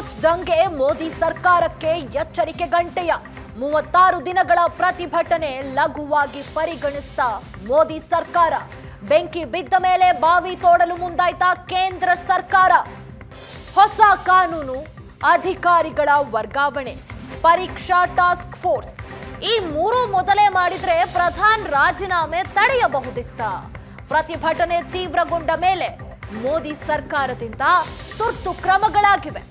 Cockroach ದಂಗೆ ಮೋದಿ ಸರ್ಕಾರಕ್ಕೆ ಎಚ್ಚರಿಕೆ ಗಂಟೆಯ 36 ದಿನಗಳ ಪ್ರತಿಭಟನೆ ಲಘುವಾಗಿ ಪರಿಗಣಿಸಿದ ಮೋದಿ ಸರ್ಕಾರ. ಬೆಂಕಿ ಬಿದ್ದ ಮೇಲೆ ಬಾವಿ ತೋಡಲು ಮುಂದಾಯ್ತ ಕೇಂದ್ರ ಸರ್ಕಾರ. ಹೊಸ ಕಾನೂನು, ಅಧಿಕಾರಿಗಳ ವರ್ಗಾವಣೆ, ಪರೀಕ್ಷಾ ಟಾಸ್ಕ್ ಫೋರ್ಸ್ ಈ ಮೂರು ಮೊದಲೇ ಮಾಡಿದ್ರೆ ಪ್ರಧಾನ್ ರಾಜೀನಾಮೆ ತಡೆಯಬಹುದಿತ್ತ. ಪ್ರತಿಭಟನೆ ತೀವ್ರಗೊಂಡ ಮೇಲೆ ಮೋದಿ ಸರ್ಕಾರದಿಂದ ತುರ್ತು ಕ್ರಮಗಳಾಗಿವೆ.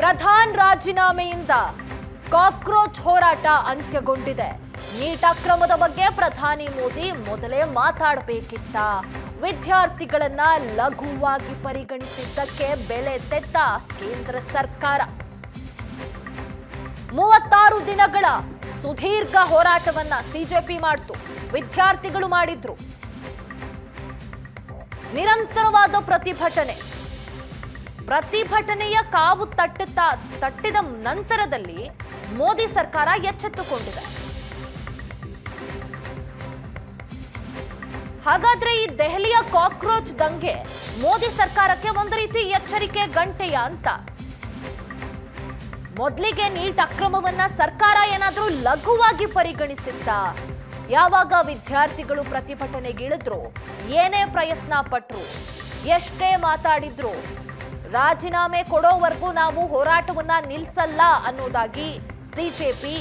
ಪ್ರಧಾನ್ ರಾಜೀನಾಮೆಯಿಂದ ಕಾಕ್ರೋಚ್ ಹೋರಾಟ ಅಂತ್ಯಗೊಂಡಿದೆ. ನೀಟ್ ಅಕ್ರಮದ ಬಗ್ಗೆ ಪ್ರಧಾನಿ ಮೋದಿ ಮೊದಲೇ ಮಾತಾಡಬೇಕಿತ್ತ. ವಿದ್ಯಾರ್ಥಿಗಳನ್ನ ಲಘುವಾಗಿ ಪರಿಗಣಿಸಿದ್ದಕ್ಕೆ ಬೆಲೆ ತೆತ್ತ ಕೇಂದ್ರ ಸರ್ಕಾರ. 36 ದಿನಗಳ ಸುದೀರ್ಘ ಹೋರಾಟವನ್ನ ಸಿಜೆಪಿ ಮಾಡಿತು, ವಿದ್ಯಾರ್ಥಿಗಳು ಮಾಡಿದ್ರು. ನಿರಂತರವಾದ ಪ್ರತಿಭಟನೆಯ ಕಾವು ತಟ್ಟಿದ ನಂತರದಲ್ಲಿ ಮೋದಿ ಸರ್ಕಾರ ಎಚ್ಚೆತ್ತುಕೊಂಡಿದೆ. ಹಾಗಾದ್ರೆ ಈ ದೆಹಲಿಯ ಕಾಕ್ರೋಚ್ ದಂಗೆ ಮೋದಿ ಸರ್ಕಾರಕ್ಕೆ ಒಂದು ರೀತಿ ಎಚ್ಚರಿಕೆ ಗಂಟೆಯ ಅಂತ. ಮೊದಲಿಗೆ ನೀಟ್ ಅಕ್ರಮವನ್ನ ಸರ್ಕಾರ ಏನಾದ್ರೂ ಲಘುವಾಗಿ ಪರಿಗಣಿಸಿತ್ತ? ಯಾವಾಗ ವಿದ್ಯಾರ್ಥಿಗಳು ಪ್ರತಿಭಟನೆಗಿಳಿದ್ರು, ಏನೇ ಪ್ರಯತ್ನ ಪಟ್ರು, ಎಷ್ಟೇ ಮಾತಾಡಿದ್ರು, ರಾಜೀನಾಮೆ ಕೊಡೋವರೆಗೂ ನಾವು ಹೋರಾಟವನ್ನ ನಿಲ್ಸಲ್ಲ ಅನ್ನೋದಾಗಿ ಸಿಜೆಪಿ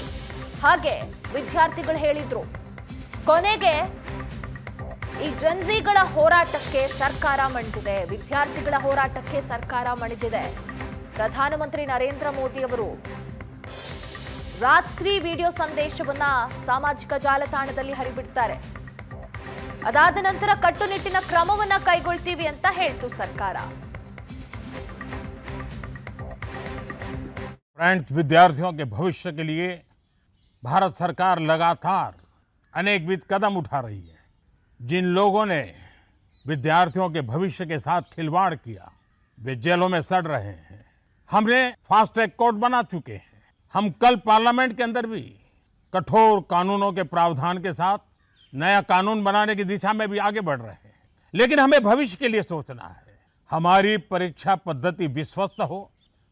ಹಾಗೆ ವಿದ್ಯಾರ್ಥಿಗಳು ಹೇಳಿದ್ರು. ಕೊನೆಗೆ ಈ ಜನ್ಜಿಗಳ ಹೋರಾಟಕ್ಕೆ ಸರ್ಕಾರ ಮಣಿದಿದೆ, ವಿದ್ಯಾರ್ಥಿಗಳ ಹೋರಾಟಕ್ಕೆ ಸರ್ಕಾರ ಮಣಿದಿದೆ. ಪ್ರಧಾನಮಂತ್ರಿ ನರೇಂದ್ರ ಮೋದಿ ಅವರು ರಾತ್ರಿ ವಿಡಿಯೋ ಸಂದೇಶವನ್ನ ಸಾಮಾಜಿಕ ಜಾಲತಾಣದಲ್ಲಿ ಹರಿಬಿಡ್ತಾರೆ. ಅದಾದ ನಂತರ ಕಟ್ಟುನಿಟ್ಟಿನ ಕ್ರಮವನ್ನ ಕೈಗೊಳ್ತೀವಿ ಅಂತ ಹೇಳ್ತು ಸರ್ಕಾರ. फ्रेंड्स, विद्यार्थियों के भविष्य के लिए भारत सरकार लगातार अनेकविध कदम उठा रही है. जिन लोगों ने विद्यार्थियों के भविष्य के साथ खिलवाड़ किया वे जेलों में सड़ रहे हैं. हमने फास्ट ट्रैक कोर्ट बना चुके हैं. हम कल पार्लियामेंट के अंदर भी कठोर कानूनों के प्रावधान के साथ नया कानून बनाने की दिशा में भी आगे बढ़ रहे हैं. लेकिन हमें भविष्य के लिए सोचना है. हमारी परीक्षा पद्धति विश्वस्त हो,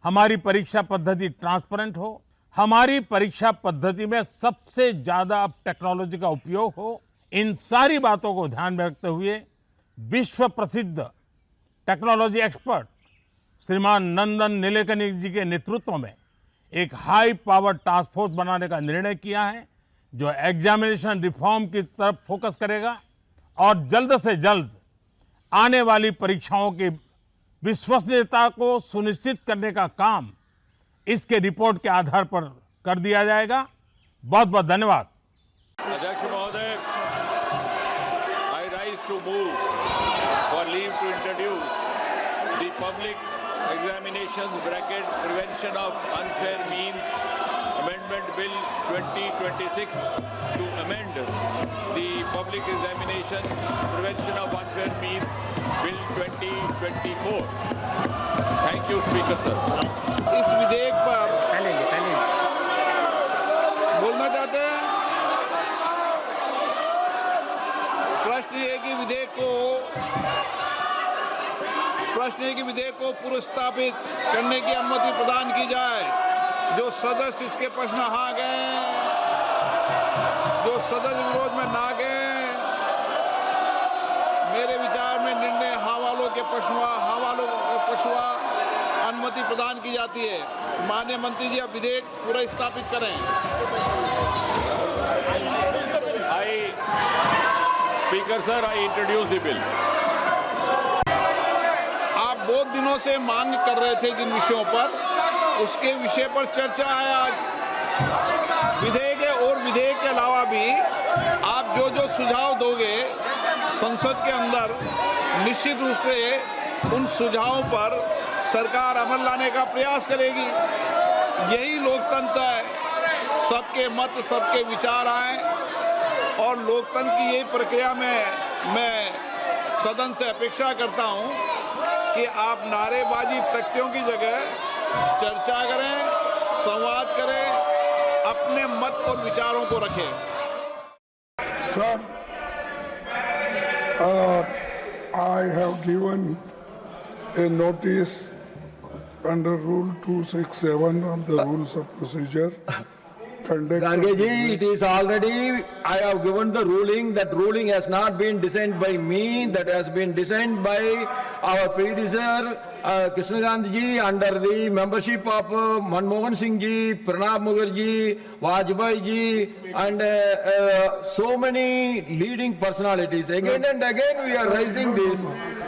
हमारी परीक्षा पद्धति ट्रांसपेरेंट हो, हमारी परीक्षा पद्धति में सबसे ज्यादा टेक्नोलॉजी का उपयोग हो. इन सारी बातों को ध्यान में रखते हुए विश्व प्रसिद्ध टेक्नोलॉजी एक्सपर्ट श्रीमान नंदन नीलेकनी जी के नेतृत्व में एक हाई पावर टास्क फोर्स बनाने का निर्णय किया है, जो एग्जामिनेशन रिफॉर्म की तरफ फोकस करेगा और जल्द से जल्द आने वाली परीक्षाओं की विश्वसनीयता को सुनिश्चित करने का काम इसके रिपोर्ट के आधार पर कर दिया जाएगा. बहुत बहुत धन्यवाद. अध्यक्ष महोदय, I rise to move for leave to introduce the public examinations bracket prevention of unfair means amendment bill 2026 to amend the public examination prevention of unfair means bill 2024. Thank you, Speaker sir. इस विधेयक पर बोलना चाहते हैं. प्रश्न ये कि विधेयक को पुरस्तापित करने की अनुमति प्रदान की जाए. जो सदस्य इसके प्रश्न हाँ गए, जो सदस्य विरोध में ना गए, मेरे विचार में निर्णय हाँ वालों के पक्षवा अनुमति प्रदान की जाती है. माननीय मंत्री जी, अब विधेयक पूरा स्थापित करें. Speaker sir, I introduce the bill. आप बहुत दिनों से मांग कर रहे थे जिन विषयों पर, उसके विषय पर चर्चा है आज. विधेयक और विधेयक के अलावा भी आप जो सुझाव दोगे संसद के अंदर, निश्चित रूप से उन सुझावों पर सरकार अमल लाने का प्रयास करेगी. यही लोकतंत्र है. सबके मत, सबके विचार आए और लोकतंत्र की यही प्रक्रिया में मैं सदन से अपेक्षा करता हूं कि आप नारेबाजी तख्तियों की जगह चर्चा करें, संवाद करें, अपने मत और विचारों को रखें. Sir, I have given a notice under Rule 267 of the Rules of Procedure, conduct. Gargeji, it is already, I have given the ruling. That ruling has not been designed by me. That has been designed by our predecessor, Krishna Gandhi ji, under the membership of Manmohan Singh ji, Pranab Mukherjee, Vajpayee ji, and so many leading personalities. Again and again we are raising this.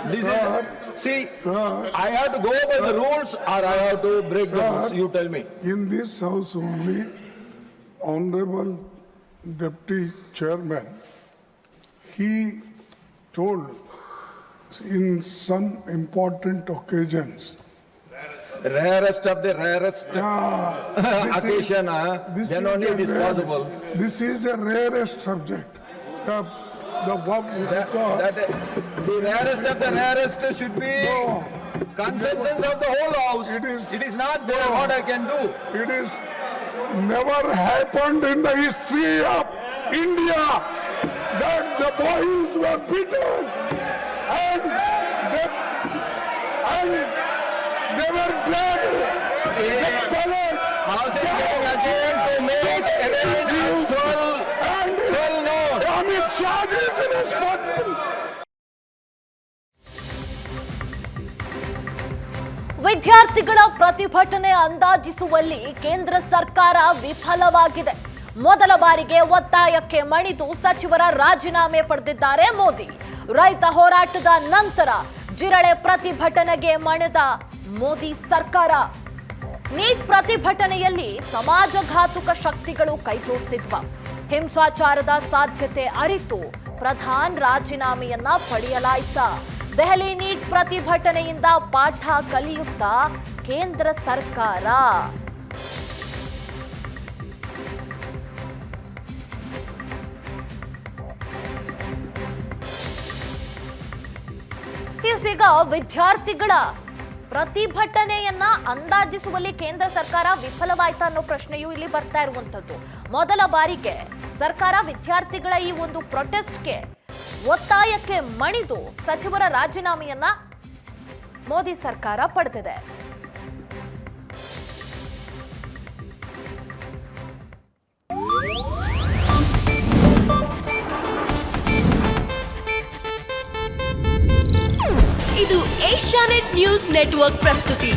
This is, see, Sir, I have to go by the rules or I have to break the rules. You tell me. in this house only, Honorable Deputy Chairman, he told in some important occasions, Rarest of the rarest this occasion, this then is only a it is rare- possible. This is a rarest subject. The what we call- That the rarest of the rarest should be No. consensus of the whole house. It is- not there what I can do. It is never happened in the history of India that the boys were beaten and they were dragged. The palace House is getting again to make arrangements and well known. Amit Shah is responsible. ವಿದ್ಯಾರ್ಥಿಗಳ ಪ್ರತಿಭಟನೆ ಅಂದಾಜಿಸುವಲ್ಲಿ ಕೇಂದ್ರ ಸರ್ಕಾರ ವಿಫಲವಾಗಿದೆ. ಮೊದಲ ಬಾರಿಗೆ ಒತ್ತಾಯಕ್ಕೆ ಮಣಿದು ಸಚಿವರ ರಾಜೀನಾಮೆ ಪಡೆದಿದ್ದಾರೆ ಮೋದಿ. ರೈತ ಹೋರಾಟದ ನಂತರ ಜಿರಳೆ ಪ್ರತಿಭಟನೆಗೆ ಮಣಿದ ಮೋದಿ ಸರ್ಕಾರ. ನೀಟ್ ಪ್ರತಿಭಟನೆಯಲ್ಲಿ ಸಮಾಜಘಾತುಕ ಶಕ್ತಿಗಳು ಕೈಜೋಡಿಸಿದ್ವ. ಹಿಂಸಾಚಾರದ ಸಾಧ್ಯತೆ ಅರಿತು ಪ್ರಧಾನ್ ರಾಜೀನಾಮೆಯನ್ನ ಪಡೆಯಲಾಯಿತ. ದೆಹಲಿ ನೀಟ್ ಪ್ರತಿಭಟನೆಯಿಂದ ಪಾಠ ಕಲಿಯುತ್ತಾ ಕೇಂದ್ರ ಸರ್ಕಾರ. ಈಗ ವಿದ್ಯಾರ್ಥಿಗಳ ಪ್ರತಿಭಟನೆಯನ್ನ ಅಂದಾಜಿಸುವಲ್ಲಿ ಕೇಂದ್ರ ಸರ್ಕಾರ ವಿಫಲವಾಯ್ತಾ ಅನ್ನೋ ಪ್ರಶ್ನೆಯೂ ಇಲ್ಲಿ ಬರ್ತಾ ಇರುವಂತದ್ದು. ಮೊದಲ ಬಾರಿಗೆ ಸರ್ಕಾರ ವಿದ್ಯಾರ್ಥಿಗಳ ಈ ಒಂದು ಪ್ರೊಟೆಸ್ಟ್ಗೆ ಒತ್ತಾಯಕ್ಕೆ ಮಣಿದು ಸಚಿವರ ರಾಜೀನಾಮೆಯನ್ನ ಮೋದಿ ಸರ್ಕಾರ ಪಡೆದಿದೆ. ಇದು ಏಷ್ಯಾನೆಟ್ ನ್ಯೂಸ್ ನೆಟ್ವರ್ಕ್ ಪ್ರಸ್ತುತಿ.